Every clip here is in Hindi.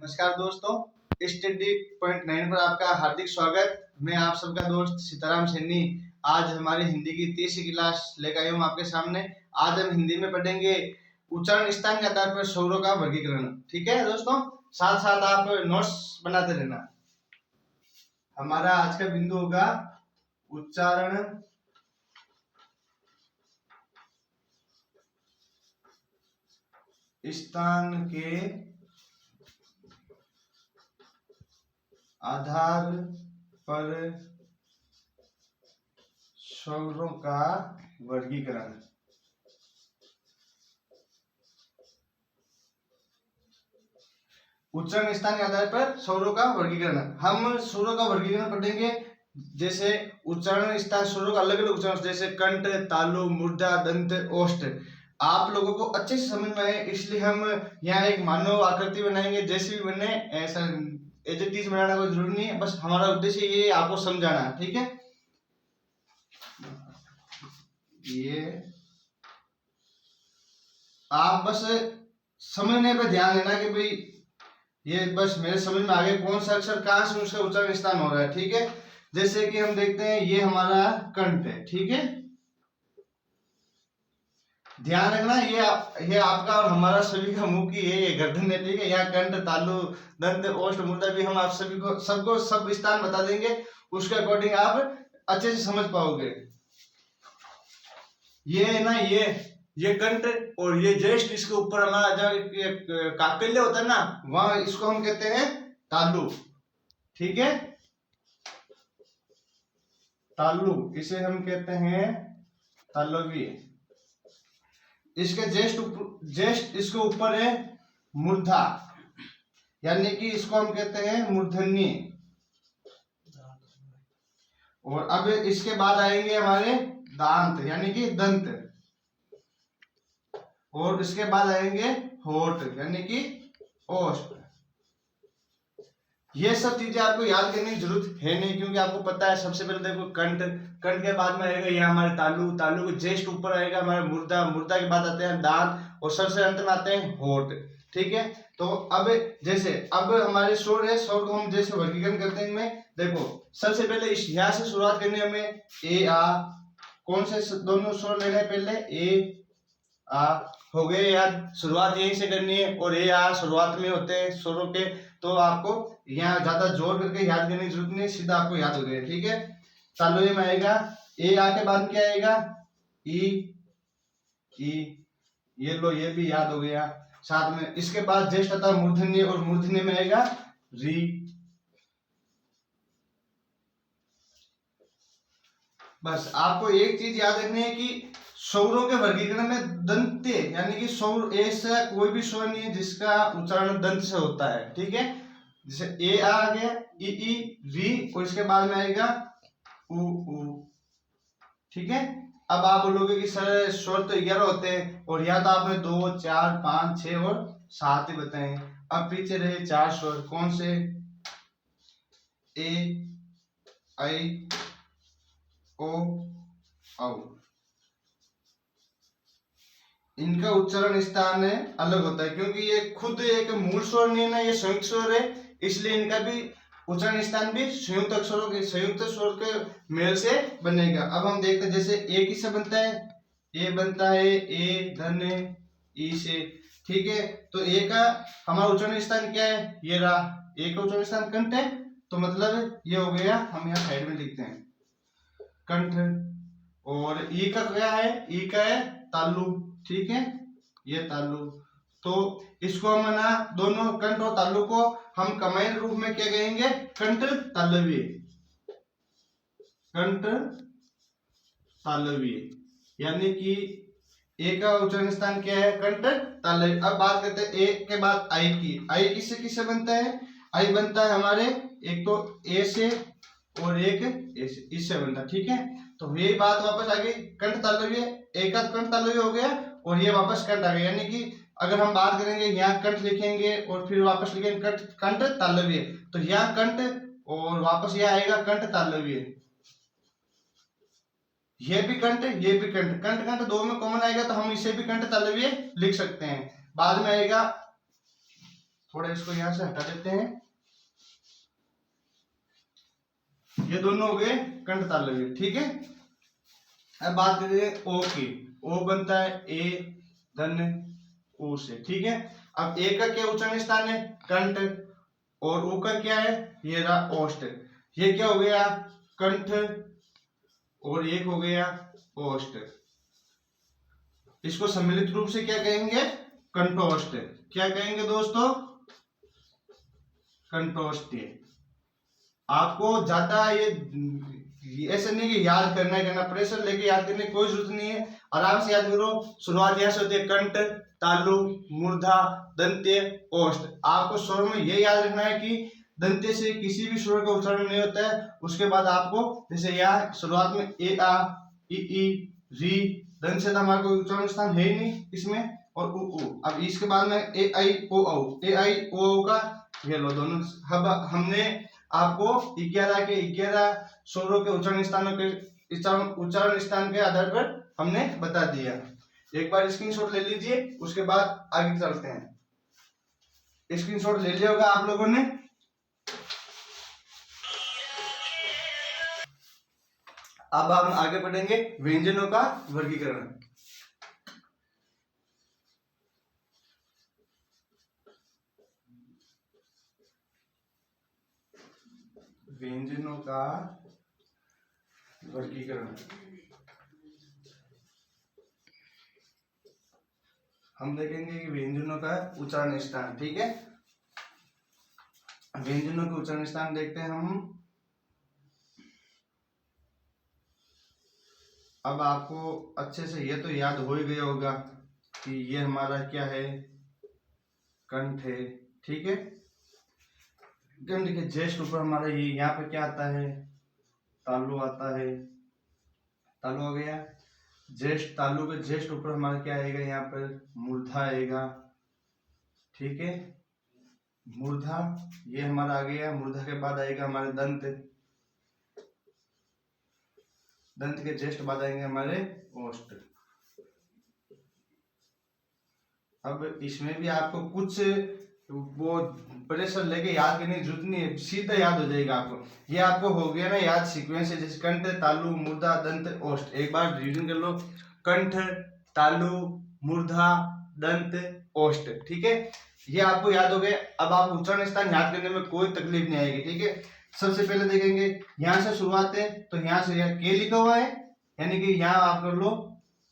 नमस्कार दोस्तों, स्टडी पॉइंट 9 पर आपका हार्दिक स्वागत। मैं आप सबका दोस्त सीताराम सैनी। आज हमारी हिंदी की तीसरी क्लास लेकर आया हूँ आपके सामने। आज हम हिंदी में पढ़ेंगे उच्चारण स्थान के आधार पर स्वरों का वर्गीकरण। ठीक है दोस्तों, साथ साथ आप नोट्स बनाते रहना। हमारा आज का बिंदु होगा उच्चारण स्थान के आधार पर स्वरों का वर्गीकरण। उच्चारण स्थान के आधार पर स्वरों का वर्गीकरण। हम स्वरों का वर्गीकरण पढ़ेंगे, जैसे उच्चारण स्थान स्वरों का अलग अलग उच्चारण, जैसे कंठ, तालु, मूर्धा, दंत, ओष्ठ। आप लोगों को अच्छे से समझ में आए इसलिए हम यहाँ एक मानव आकृति बनाएंगे। जैसे भी बने ऐसा एज इट इज बनाना कोई जरूरी नहीं है, बस हमारा उद्देश्य ये आपको समझाना। ठीक है, ये आप बस समझने पे ध्यान देना कि भाई ये बस मेरे समझ में आ गया कौन सा अक्षर कहाँ से उसका उच्चारण स्थान हो रहा है। ठीक है, जैसे कि हम देखते हैं ये हमारा कंठ है। ठीक है, ध्यान रखना ये आपका और हमारा सभी का मुंह की है, ये गर्दन है। ठीक है, यहाँ कंठ, तालु, दंत, ओष्ठ, मूर्धा भी हम आप सभी को सबको सब स्थान बता देंगे, उसके अकॉर्डिंग आप अच्छे से समझ पाओगे। ये है ना, ये कंठ और ये जस्ट इसके ऊपर हमारा जहाँ काकल्य होता है ना, वहां इसको हम कहते हैं तालु। ठीक है, तालु इसे हम कहते हैं तालव्य। इसके जस्ट इसके ऊपर है मूर्धा, यानी कि इसको हम कहते हैं मूर्धन्य। और अब इसके बाद आएंगे हमारे दांत यानी कि दंत, और इसके बाद आएंगे होठ यानी कि ओष्ठ। ये सब चीजें आपको याद करने की जरूरत है नहीं, क्योंकि आपको पता है। सबसे पहले देखो कंठ, कंठ के बाद में आएगा ये हमारे तालु, तालु के जस्ट ऊपर आएगा हमारा मूर्धा, मूर्धा के बाद आते हैं दांत, और सबसे अंत में आते हैं होठ। ठीक है, तो अब जैसे अब हमारे स्वर है, स्वर को हम जैसे वर्गीकरण करते हैं इनमें। देखो सबसे पहले इस यहाँ से शुरुआत करनी है हमें, ए आ। कौन से दोनों स्वर लेने हैं पहले, ए आ हो गए याद, शुरुआत यहीं से करनी है। और ए आ शुरुआत में होते हैं स्वरों के, तो आपको यहाँ ज्यादा जोर करके याद करने की जरूरत नहीं, सीधा आपको याद हो गया। ठीक है, तालु में आएगा ए आ के बाद क्या आएगा, ई, ये लो, ये भी याद हो गया। साथ में इसके बाद ज्येष्ठ आता मूर्धन्य, और मूर्धन्य में आएगा री। बस आपको एक चीज याद रखनी है कि स्वरों के वर्गीकरण में दंत्य यानी कि स्वर ऐसा कोई भी स्वर नहीं है जिसका उच्चारण दंत से होता है। ठीक है, जैसे ए आ गया, ई री, और इसके बाद में आएगा उ। ठीक है, अब आप बोलोगे कि सर स्वर तो 11 होते हैं, और या तो आपने 2, 4, 5, 6 और 7 ही बताए। अब पीछे रहे 4 स्वर, कौन से, ए, आई, ओ, औ। इनका उच्चारण स्थान है अलग होता है, क्योंकि ये खुद एक मूल स्वर नहीं है ना, ये संयुक्त स्वर है, इसलिए इनका भी उच्चारण स्थान भी संयुक्त अक्षरों के, संयुक्त स्वर के मेल से बनेगा। अब हम देखते हैं, जैसे ए किससे बनता है, ए बनता है ए धन ई से। ठीक है, तो ए का हमारा उच्चारण स्थान क्या है, ये रहा, ए का उच्चारण स्थान कंठ है, तो मतलब ये हो गया, हम यहाँ साइड में लिखते हैं कंठ। और ई का क्या है, ई का है तालु। ठीक है, ये तालु, तो इसको हम ना दोनों कंठ और तालु को हम कमाई रूप में क्या कहेंगे, कंठ तालव्य, कंठ तालव्य। यानी कि ए का उच्चारण स्थान क्या है, कंठ तालव्य। अब बात करते हैं ए के बाद आई की। आई किससे किससे बनता है, आई बनता है हमारे एक तो ए से और एक ए से, इससे बनता है। ठीक है, तो ये बात वापस आ गई, कंठ तालव्य, एक कंठ तालव्य हो गया, और ये वापस कंठ आ गया। यानी कि अगर हम बात करेंगे यहाँ कंठ लिखेंगे और फिर वापस लिखेंगे कंठ तालव्य, तो यहाँ कंठ और वापस यह आएगा कंठ तालव्य। ये भी कंठ, ये भी कंठ, कंठ कंठ दो में कॉमन आएगा, तो हम इसे भी कंठ तालव्य लिख सकते हैं। बाद में आएगा थोड़ा इसको यहाँ से हटा देते हैं। ये दोनों हो गए कंठ तालव्य, ठीक है। अब बात करें ओ की। ओ बनता है ए धन ओ से, ठीक है। अब ए का क्या उच्चारण स्थान है? कंठ। और ओ का क्या है? ये रहा ओष्ठ। ये क्या हो गया? कंठ। और एक हो गया ओष्ठ। इसको सम्मिलित रूप से क्या कहेंगे? कंठोष्ठ। क्या कहेंगे दोस्तों? कंठोष्ठ। आपको ज्यादा ये ऐसे नहीं कि याद करना प्रेशर लेके याद करने की कोई जरूरत नहीं है, आराम से याद करो। शुरुआत यहाँ से होती है कंठ, तालु, मूर्धा, दंत्य, ओष्ठ। आपको स्वर में ये याद रखना है कि दंत्य से किसी भी स्वर का उच्चारण नहीं होता है। उसके बाद आपको जैसे यहाँ शुरुआत में ए आ ई री, दंत से तो हमारा कोई उच्चारण स्थान है ही नहीं इसमें, और उ उ। अब इसके बाद में ए आई ओ औ, ए आई ओ का ये लो दोनों। अब हमने आपको 11 के 11 स्वरों के उच्चारण स्थानों के उच्चारण स्थान के आधार पर हमने बता दिया। एक बार स्क्रीनशॉट ले लीजिए, उसके बाद आगे चलते हैं। स्क्रीनशॉट ले लिया होगा आप लोगों ने। अब हम आगे बढ़ेंगे व्यंजनों का वर्गीकरण। व्यंजनों का वर्गीकरण हम देखेंगे कि व्यंजनों का उच्चारण स्थान, ठीक है। व्यंजनों के उच्चारण स्थान देखते हैं हम। अब आपको अच्छे से ये तो याद हो ही गया होगा कि ये हमारा क्या है? कंठ है, ठीक है। देखिए ज्येष्ठ ऊपर हमारा ये यहाँ पे क्या आता है? तालु आता है। तालु हो गया ज्येष्ठ। तालु के ज्येष्ठ ऊपर हमारा क्या आएगा? यहाँ पर मूर्धा आएगा, ठीक है। मूर्धा ये हमारा आ गया। मूर्धा के बाद आएगा हमारे दंत। दंत के ज्येष्ठ बाद आएंगे हमारे ओष्ठ। अब इसमें भी आपको कुछ वो प्रेशर लेके याद करने की जरूरत नहीं है, सीधा याद हो जाएगा आपको। ये आपको हो गया ना याद सीक्वेंस है, जैसे कंठ, तालु, मूर्धा, दंत, ओष्ठ। एक बार रिवीजन कर लो। कंठ, तालु, मूर्धा, दंत, ओष्ठ, ठीक है। ये आपको याद हो गया। अब आप उच्चारण स्थान याद करने में कोई तकलीफ नहीं आएगी, ठीक है। सबसे पहले देखेंगे यहाँ से शुरुआत है, तो यहाँ से यहाँ के लिखा हुआ है, यानी कि यहाँ आप कर लो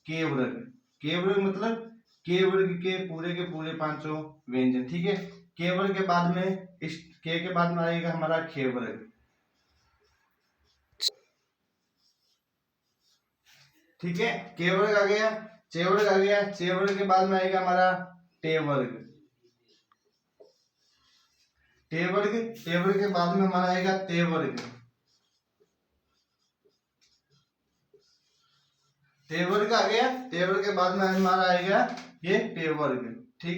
के वर्ग। के वर्ग मतलब के वर्ग के पूरे पांचों व्यंजन, ठीक है। के वर्ग के बाद में इस के बाद में आएगा हमारा खे वर्ग, ठीक है। के वर्ग आ गया, चे वर्ग आ गया। चे वर्ग के बाद में आएगा हमारा टे वर्ग। टे वर्ग, टे वर्ग के बाद में हमारा आएगा ते वर्ग। ते वर्ग आ गया। ते वर्ग के बाद में हमारा आएगा ये टे वर्ग।